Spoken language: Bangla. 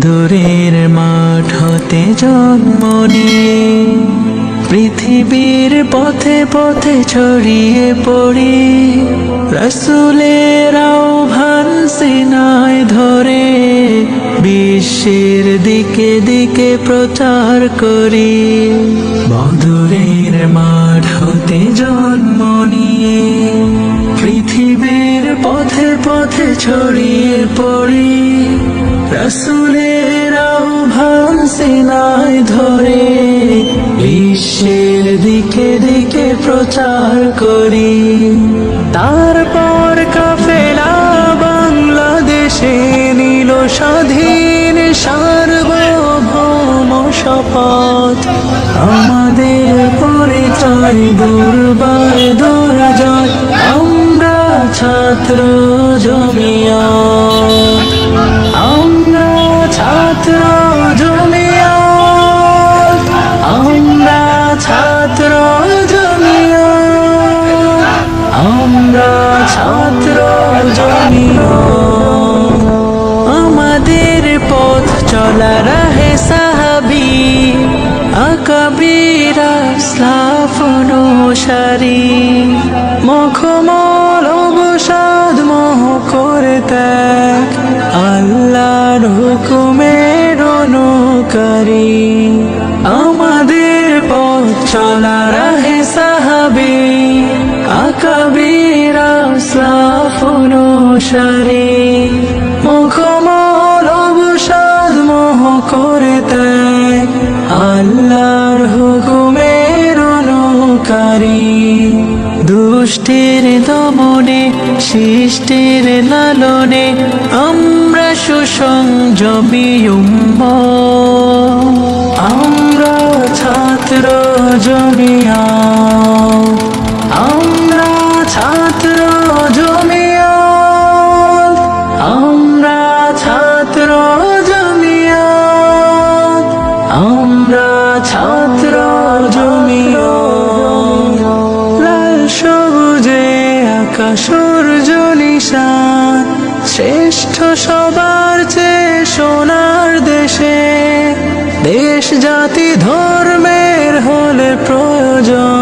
দূরের মাঠ হতে জন্ম নিয়ে পৃথিবীর পথে পথে ছড়িয়ে পড়ি, রাসূলের আহ্বান সিনায় ধরে বিশ্বের দিকে দিকে প্রচার করি। বদরের মাঠ হতে জন্ম নিয়ে পৃথিবীর পথে পথে ছড়িয়ে পড়ি, রাসূলের আহ্বান সিনায় ধরে বিশ্বের দিকে দিকে প্রচার করি। তারপর কাফেলা বাংলাদেশে নিল স্বাধীন সার্বভৌম শপথ। আমাদের পরিচয় দুর্বার দুর্জয়, আমরা ছাত্র জমিয়ত, আমরা ছাত্র জমিয়ত, আমরা ছাত্র জমিয়ত, আমরা ছাত্র জমিয়ত। আমাদের পথ চলা রাহে সাহাবী আকাবির আসলাফ অনুসারী, মখমল অবসাদ মোহ করে ত্যাগ, আল্লাহর হুকুমের অনুকারী। আমাদের পথ চলা রাহে সাহাবী আকাবির আসলাফ অনুসারী, মখমল অবসাদ মোহ করে ত্যাগ, আল্লাহর হুকুমের অনুকারী। দুষ্টের দমনে শিষ্টের লালনে আমরা সুসংযমী উম্মত, আমরা ছাত্র জমিয়ত, আমরা ছাত্র জমিয়ত, আমরা ছাত্র জমিয়ত, আমরা ছাত্র জমিয়ত। লাল সবুজে আকাশ সূর্য নিশান, শ্রেষ্ঠ সবার চেয়ে সোনার দেশে, দেশ জাতি ধর্মের হলে প্রয়োজন